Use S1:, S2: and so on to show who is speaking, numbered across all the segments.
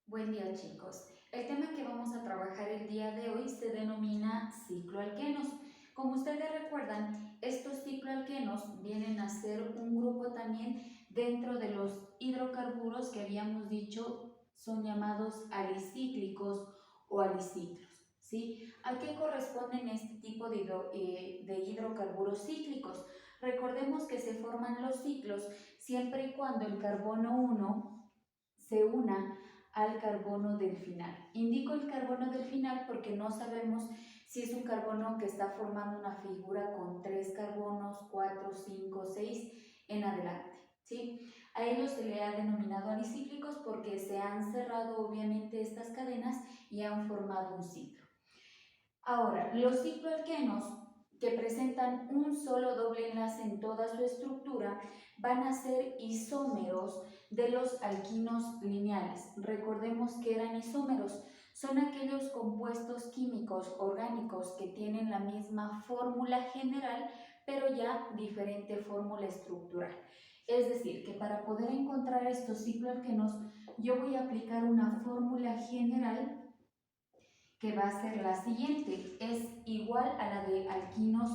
S1: Buen día, chicos. El tema que vamos a trabajar el día de hoy se denomina cicloalquenos. Como ustedes recuerdan, estos cicloalquenos vienen a ser un grupo también dentro de los hidrocarburos que habíamos dicho son llamados alicíclicos o aliciclos. ¿Sí? ¿A qué corresponden este tipo de hidrocarburos cíclicos? Recordemos que se forman los ciclos siempre y cuando el carbono 1 se una al carbono del final. Indico el carbono del final porque no sabemos si es un carbono que está formando una figura con 3 carbonos, 4, 5, 6 en adelante. ¿Sí? A ellos se le ha denominado alicíclicos porque se han cerrado obviamente estas cadenas y han formado un ciclo. Ahora, los cicloalquenos que presentan un solo doble enlace en toda su estructura van a ser isómeros de los alquinos lineales. Recordemos que eran isómeros, son aquellos compuestos químicos orgánicos que tienen la misma fórmula general, pero ya diferente fórmula estructural. Es decir, que para poder encontrar estos cicloalquenos, yo voy a aplicar una fórmula general que va a ser la siguiente, es igual a la de alquinos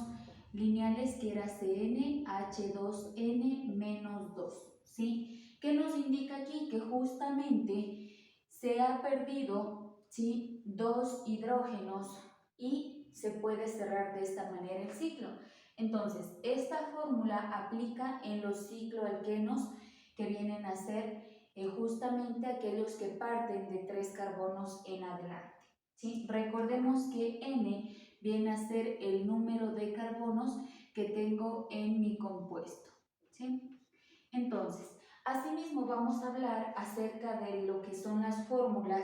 S1: lineales que era CnH2n menos 2, ¿sí? ¿Qué nos indica aquí? Que justamente se ha perdido, ¿sí?, dos hidrógenos y se puede cerrar de esta manera el ciclo. Entonces, esta fórmula aplica en los cicloalquenos que vienen a ser justamente aquellos que parten de 3 carbonos en adelante. ¿Sí? Recordemos que N viene a ser el número de carbonos que tengo en mi compuesto. ¿Sí? Entonces, asimismo vamos a hablar acerca de lo que son las fórmulas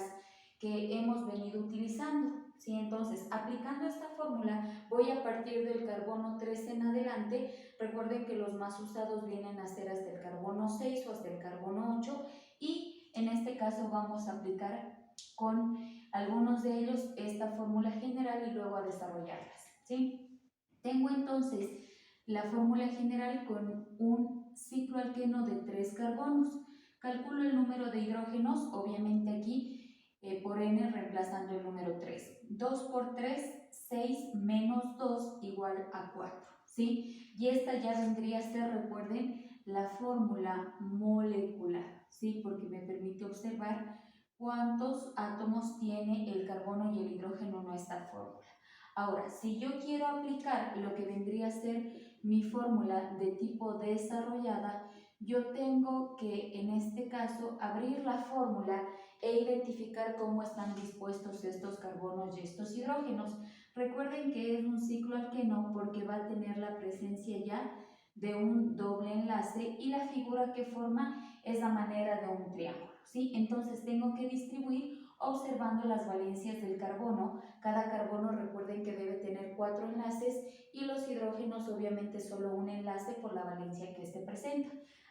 S1: que hemos venido utilizando. ¿Sí? Entonces, aplicando esta fórmula, voy a partir del carbono 3 en adelante. Recuerden que los más usados vienen a ser hasta el carbono 6 o hasta el carbono 8 y en este caso vamos a aplicar con algunos de ellos esta fórmula general y luego a desarrollarlas. ¿Sí? Tengo entonces la fórmula general con un cicloalqueno de 3 carbonos. Calculo el número de hidrógenos, obviamente aquí por n reemplazando el número 3. 2 por 3, 6 menos 2 igual a 4. ¿Sí? Y esta ya vendría a ser, recuerden, la fórmula molecular, ¿sí? Porque me permite observar cuántos átomos tiene el carbono y el hidrógeno en esta fórmula. Ahora, si yo quiero aplicar lo que vendría a ser mi fórmula de tipo desarrollada, yo tengo que, en este caso, abrir la fórmula e identificar cómo están dispuestos estos carbonos y estos hidrógenos. Recuerden que es un cicloalqueno porque va a tener la presencia ya de un doble enlace y la figura que forma es a manera de un triángulo, ¿sí? Entonces tengo que distribuir observando las valencias del carbono. Cada carbono, recuerden que debe tener 4 enlaces y los hidrógenos obviamente solo un enlace por la valencia que este presenta.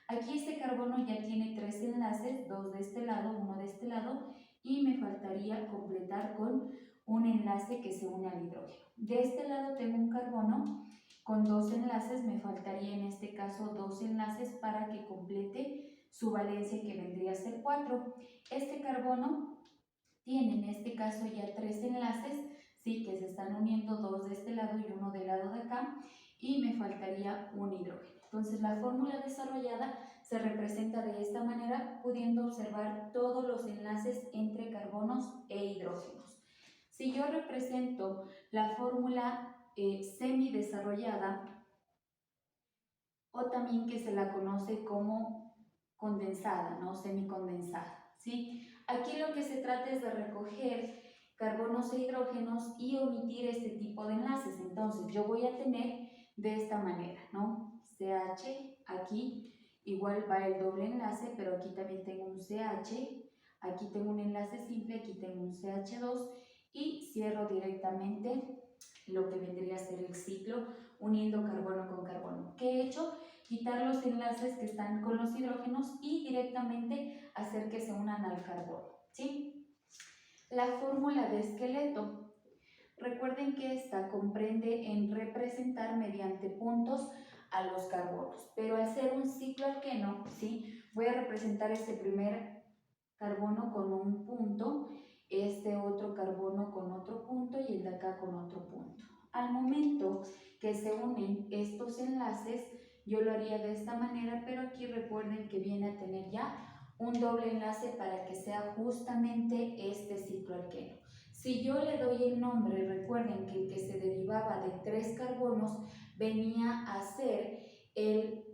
S1: Aquí este carbono ya tiene 3 enlaces, 2 de este lado, 1 de este lado, y me faltaría completar con un enlace que se une al hidrógeno. De este lado tengo un carbono con 2 enlaces, me faltaría en este caso 2 enlaces para que complete su valencia que vendría a ser 4. Este carbono tiene en este caso ya 3 enlaces, sí, que se están uniendo, 2 de este lado y 1 del lado de acá, y me faltaría un hidrógeno. Entonces la fórmula desarrollada se representa de esta manera, pudiendo observar todos los enlaces entre carbonos e hidrógenos. Si yo represento la fórmula semidesarrollada, o también que se la conoce como condensada, ¿no? Semicondensada, ¿sí? Aquí lo que se trata es de recoger carbonos e hidrógenos y omitir este tipo de enlaces. Entonces, yo voy a tener de esta manera, ¿no? CH, aquí igual va el doble enlace, pero aquí también tengo un CH, aquí tengo un enlace simple, aquí tengo un CH2 y cierro directamente lo que vendría a ser el ciclo uniendo carbono con carbono. ¿Qué he hecho? Quitar los enlaces que están con los hidrógenos y directamente hacer que se unan al carbono, ¿sí? La fórmula de esqueleto. Recuerden que esta comprende en representar mediante puntos a los carbonos, pero al ser un cicloalqueno, ¿sí?, voy a representar este primer carbono con un punto, este otro carbono con otro punto y el de acá con otro punto. Al momento que se unen estos enlaces, yo lo haría de esta manera, pero aquí recuerden que viene a tener ya un doble enlace para que sea justamente este cicloalqueno. Si yo le doy el nombre, recuerden que el que se derivaba de 3 carbonos venía a ser el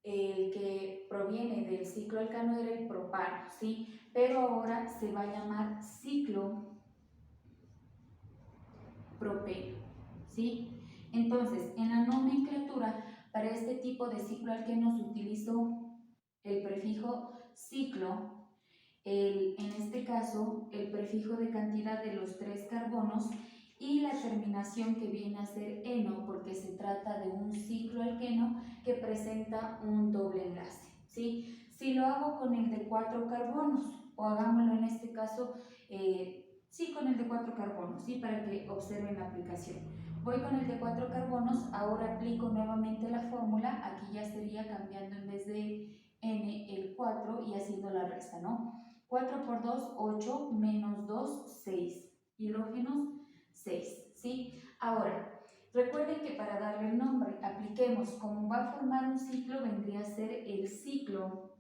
S1: que proviene del cicloalcano era el propano, ¿sí? Pero ahora se va a llamar ciclopropeno, ¿sí? Entonces, en la nomenclatura, para este tipo de cicloalquenos utilizó el prefijo ciclo, en este caso, el prefijo de cantidad de los 3 carbonos y la terminación que viene a ser eno, porque se trata de un cicloalqueno que presenta un doble enlace, ¿sí? Si lo hago con el de 4 carbonos, o hagámoslo en este caso, sí, con el de 4 carbonos, ¿sí? Para que observen la aplicación. Voy con el de 4 carbonos, ahora aplico nuevamente la fórmula, aquí ya sería cambiando en vez de n el 4 y haciendo la resta, ¿no? 4 por 2, 8, menos 2, 6. Hidrógenos, 6, ¿sí? Ahora, recuerden que para darle el nombre, apliquemos, como va a formar un ciclo, vendría a ser el ciclo.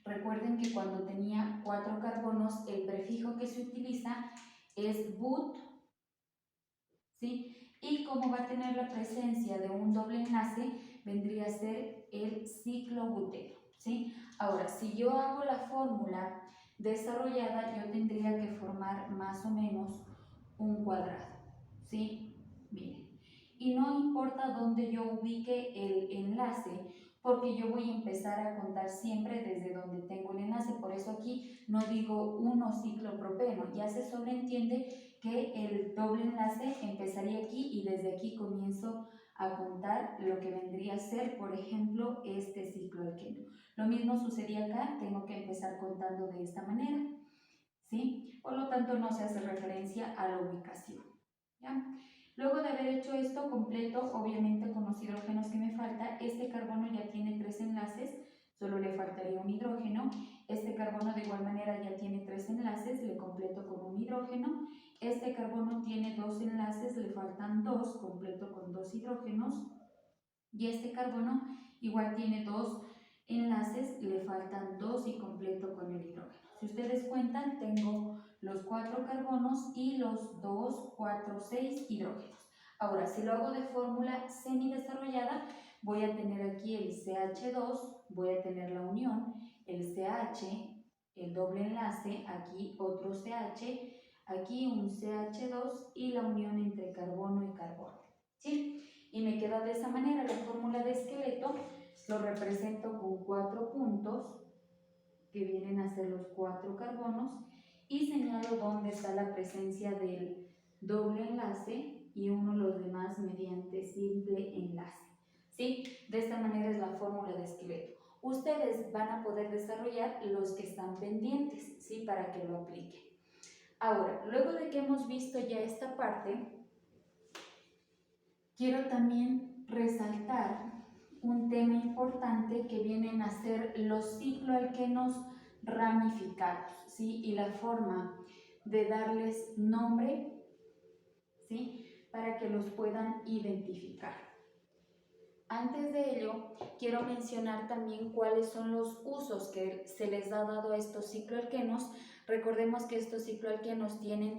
S1: Recuerden que cuando tenía 4 carbonos, el prefijo que se utiliza es but, ¿sí? Y como va a tener la presencia de un doble enlace, vendría a ser el ciclobuteno, ¿sí? Ahora, si yo hago la fórmula desarrollada, yo tendría que formar más o menos un cuadrado, ¿sí? Miren. Y no importa dónde yo ubique el enlace, porque yo voy a empezar a contar siempre desde donde tengo el enlace. Por eso aquí no digo 1 ciclopropeno, ya se sobreentiende que el doble enlace empezaría aquí y desde aquí comienzo a contar lo que vendría a ser, por ejemplo, este cicloalqueno. Lo mismo sucedía acá, tengo que empezar contando de esta manera, ¿sí? Por lo tanto, no se hace referencia a la ubicación, ¿ya? Luego de haber hecho esto completo, obviamente con los hidrógenos que me falta, este carbono ya tiene 3 enlaces, solo le faltaría un hidrógeno. Este carbono de igual manera ya tiene 3 enlaces, le completo con un hidrógeno. Este carbono tiene 2 enlaces, le faltan 2, completo con 2 hidrógenos. Y este carbono igual tiene 2 enlaces, le faltan 2 y completo con el hidrógeno. Si ustedes cuentan, tengo los 4 carbonos y los 2, 4, 6 hidrógenos. Ahora, si lo hago de fórmula semidesarrollada, voy a tener aquí el CH2, voy a tener la unión, el CH, el doble enlace, aquí otro CH, aquí un CH2 y la unión entre carbono y carbono, ¿sí? Y me queda de esa manera la fórmula de esqueleto, lo represento con 4 puntos, que vienen a ser los 4 carbonos, y señalo dónde está la presencia del doble enlace y uno los demás mediante simple enlace, ¿sí? De esta manera es la fórmula de esqueleto. Ustedes van a poder desarrollar los que están pendientes, ¿sí? Para que lo apliquen. Ahora, luego de que hemos visto ya esta parte, quiero también resaltar un tema importante que vienen a ser los cicloalquenos ramificados, ¿sí? Y la forma de darles nombre, ¿sí? Para que los puedan identificar. Antes de ello, quiero mencionar también cuáles son los usos que se les ha dado a estos cicloalquenos. Recordemos que estos cicloalquenos tienen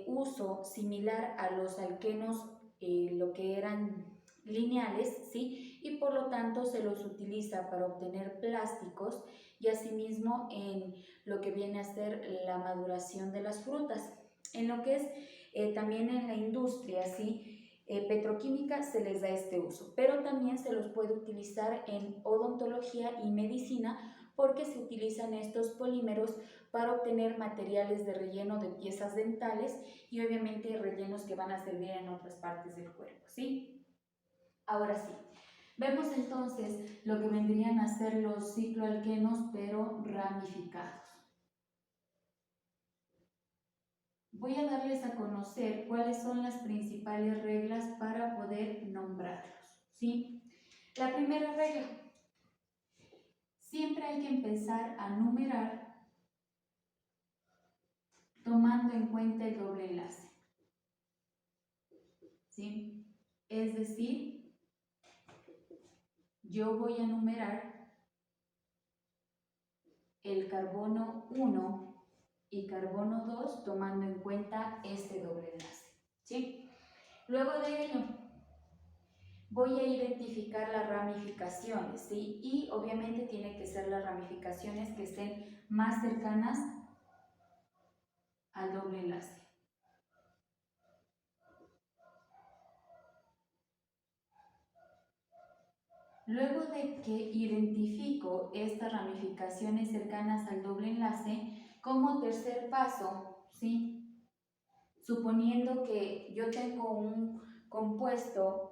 S1: uso similar a los alquenos, lo que eran lineales, ¿sí? Y por lo tanto se los utiliza para obtener plásticos y asimismo en lo que viene a ser la maduración de las frutas. En lo que es también en la industria, ¿sí? Petroquímica se les da este uso, pero también se los puede utilizar en odontología y medicina porque se utilizan estos polímeros para obtener materiales de relleno de piezas dentales y obviamente rellenos que van a servir en otras partes del cuerpo, ¿sí? Ahora sí, vemos entonces lo que vendrían a ser los cicloalquenos pero ramificados. Voy a darles a conocer cuáles son las principales reglas para poder nombrarlos, ¿sí? La primera regla, siempre hay que empezar a numerar tomando en cuenta el doble enlace, ¿sí? Es decir, yo voy a numerar el carbono 1 y carbono 2 tomando en cuenta este doble enlace, ¿sí? Luego de ello, voy a identificar las ramificaciones, ¿sí? Y obviamente tiene que ser las ramificaciones que estén más cercanas al doble enlace. Luego de que identifico estas ramificaciones cercanas al doble enlace, como tercer paso, ¿sí? Suponiendo que yo tengo un compuesto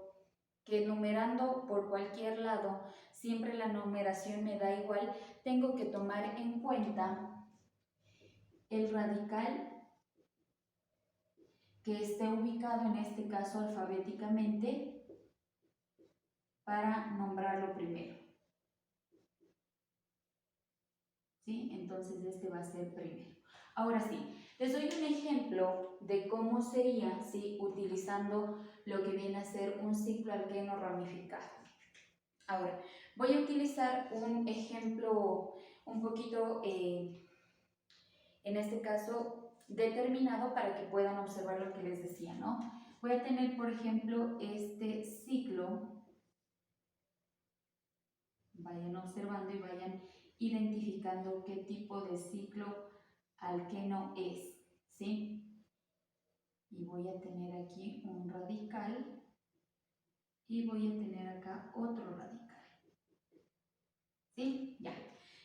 S1: que numerando por cualquier lado, siempre la numeración me da igual, tengo que tomar en cuenta el radical que esté ubicado en este caso alfabéticamente para nombrarlo primero. ¿Sí? Entonces este va a ser primero. Ahora sí, les doy un ejemplo de cómo sería, ¿sí? Utilizando lo que viene a ser un ciclo alqueno ramificado. Ahora, voy a utilizar un ejemplo un poquito, en este caso, determinado para que puedan observar lo que les decía, ¿no? Voy a tener, por ejemplo, este ciclo. Vayan observando y vayan identificando qué tipo de ciclo alqueno es, ¿sí? Y voy a tener aquí un radical y voy a tener acá otro radical, ¿sí? Ya.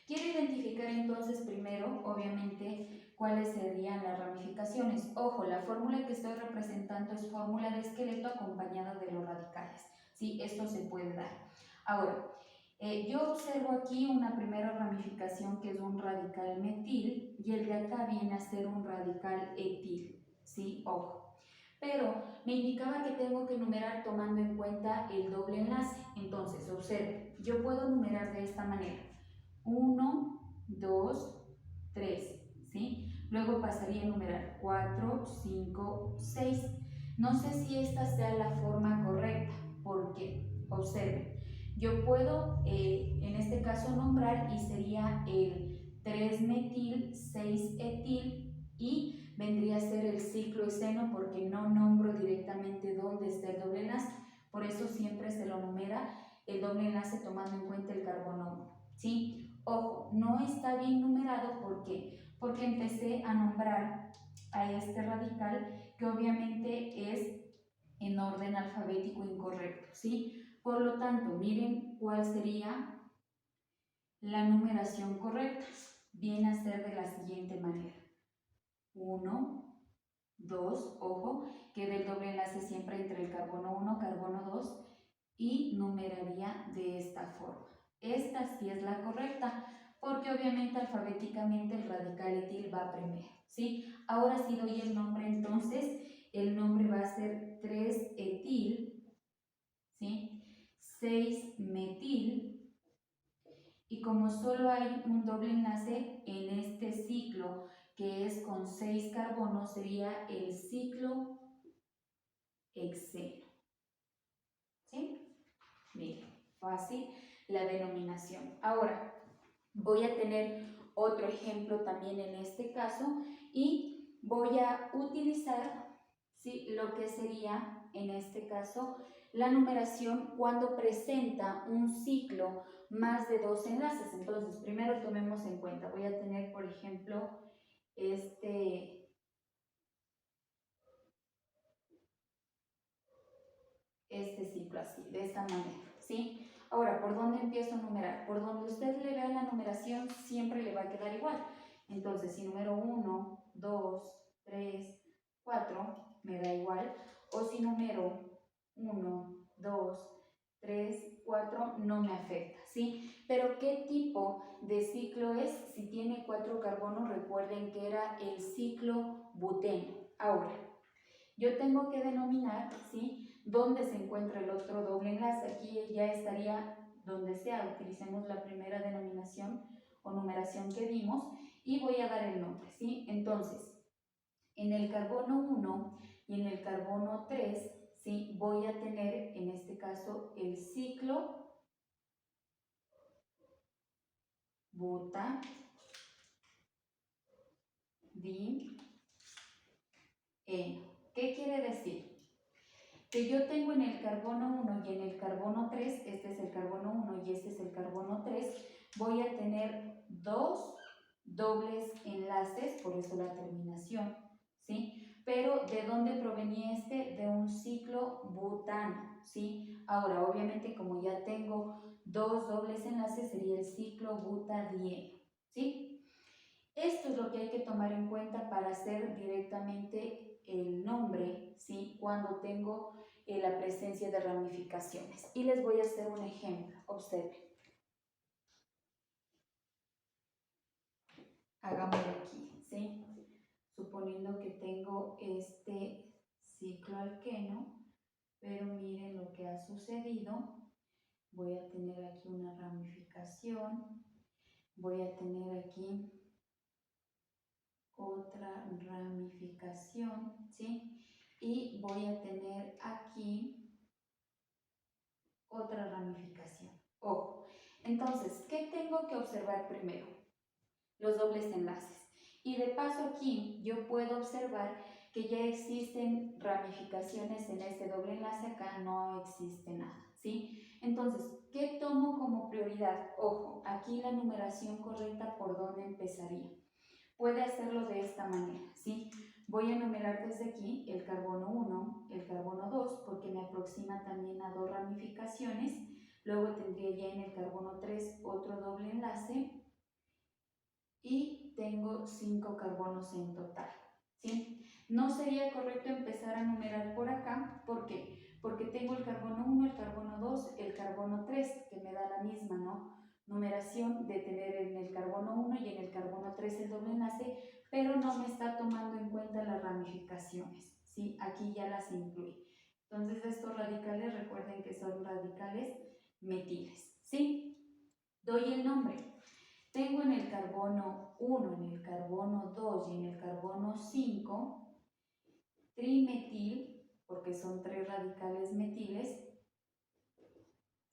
S1: Quiero identificar entonces primero, obviamente, cuáles serían las ramificaciones. Ojo, la fórmula que estoy representando es fórmula de esqueleto acompañada de los radicales, ¿sí? Esto se puede dar. Ahora, yo observo aquí una primera ramificación que es un radical metil y el de acá viene a ser un radical etil, ¿sí? Ojo. Pero me indicaba que tengo que numerar tomando en cuenta el doble enlace. Entonces, observe, yo puedo numerar de esta manera. 1, 2, 3, ¿sí? Luego pasaría a numerar 4, 5, 6. No sé si esta sea la forma correcta, porque, observen, yo puedo en este caso nombrar y sería el 3-metil, 6-etil y vendría a ser el ciclo hexeno porque no nombro directamente dónde está el doble enlace. Por eso siempre se lo numera el doble enlace tomando en cuenta el carbono 1, ¿sí? Ojo, no está bien numerado, ¿por qué? Porque empecé a nombrar a este radical que obviamente es en orden alfabético incorrecto, ¿sí? Por lo tanto, miren cuál sería la numeración correcta. Viene a ser de la siguiente manera. 1, 2, ojo, que del doble enlace siempre entre el carbono 1, carbono 2 y numeraría de esta forma. Esta sí es la correcta, porque obviamente alfabéticamente el radical etil va primero, ¿sí? Ahora sí doy el nombre, entonces el nombre va a ser 3-etil, ¿sí? 6-metil, y como solo hay un doble enlace en este ciclo que es con 6 carbonos, sería el ciclo hexeno, ¿sí? Miren, fácil la denominación. Ahora, voy a tener otro ejemplo también en este caso y voy a utilizar, ¿sí?, lo que sería en este caso la numeración cuando presenta un ciclo más de 2 enlaces. Entonces, primero tomemos en cuenta, voy a tener, por ejemplo, este ciclo así, de esta manera, ¿sí? Ahora, ¿por dónde empiezo a numerar? Por donde usted le vea la numeración siempre le va a quedar igual. Entonces, si número 1, 2, 3, 4, me da igual. O si número 1, 2, 3, 4, no me afecta, ¿sí? Pero ¿qué tipo de ciclo es? Si tiene 4 carbonos, recuerden que era el ciclo buteno. Ahora, yo tengo que denominar, ¿sí?, dónde se encuentra el otro doble enlace. Aquí ya estaría donde sea, utilicemos la primera denominación o numeración que vimos y voy a dar el nombre, ¿sí? Entonces, en el carbono 1 y en el carbono 3, ¿sí? Voy a tener, en este caso, el ciclo buta, di, eno. ¿Qué quiere decir? Que yo tengo en el carbono 1 y en el carbono 3, este es el carbono 1 y este es el carbono 3, voy a tener dos dobles enlaces, por eso la terminación, ¿sí? Pero, ¿de dónde provenía este? De un ciclo butano, ¿sí? Ahora, obviamente, como ya tengo dos dobles enlaces, sería el ciclo butadieno, ¿sí? Esto es lo que hay que tomar en cuenta para hacer directamente el nombre, ¿sí? Cuando tengo la presencia de ramificaciones. Y les voy a hacer un ejemplo, observen. Hagámoslo aquí, ¿sí? Suponiendo que tengo este ciclo alqueno, pero miren lo que ha sucedido. Voy a tener aquí una ramificación, voy a tener aquí otra ramificación, ¿sí? Y voy a tener aquí otra ramificación. Ojo, entonces, ¿qué tengo que observar primero? Los dobles enlaces. Y de paso aquí yo puedo observar que ya existen ramificaciones en este doble enlace, acá no existe nada, ¿sí? Entonces, ¿qué tomo como prioridad? Ojo, aquí la numeración correcta por dónde empezaría. Puede hacerlo de esta manera, ¿sí? Voy a numerar desde aquí el carbono 1, el carbono 2, porque me aproxima también a dos ramificaciones. Luego tendría ya en el carbono 3 otro doble enlace y tengo 5 carbonos en total, ¿sí? No sería correcto empezar a numerar por acá, ¿por qué? Porque tengo el carbono 1, el carbono 2, el carbono 3, que me da la misma, ¿no? Numeración de tener en el carbono 1 y en el carbono 3 el doble enlace, pero no me está tomando en cuenta las ramificaciones, ¿sí? Aquí ya las incluí. Entonces estos radicales, recuerden que son radicales metiles, ¿sí? Doy el nombre. Tengo en el carbono 1, en el carbono 2 y en el carbono 5 trimetil, porque son tres radicales metiles,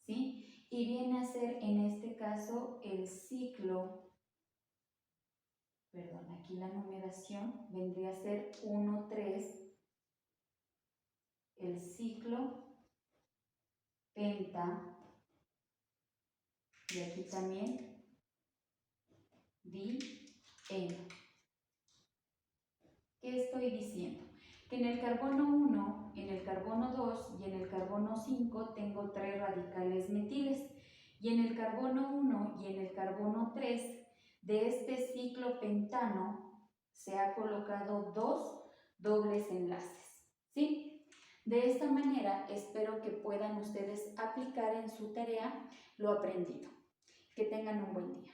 S1: ¿sí? Y viene a ser en este caso el ciclo, perdón, aquí la numeración vendría a ser 1, 3, el ciclo penta, y aquí también di-eno. ¿Qué estoy diciendo? Que en el carbono 1, en el carbono 2 y en el carbono 5 tengo tres radicales metiles. Y en el carbono 1 y en el carbono 3 de este ciclo pentano se ha colocado dos dobles enlaces, ¿sí? De esta manera espero que puedan ustedes aplicar en su tarea lo aprendido. Que tengan un buen día.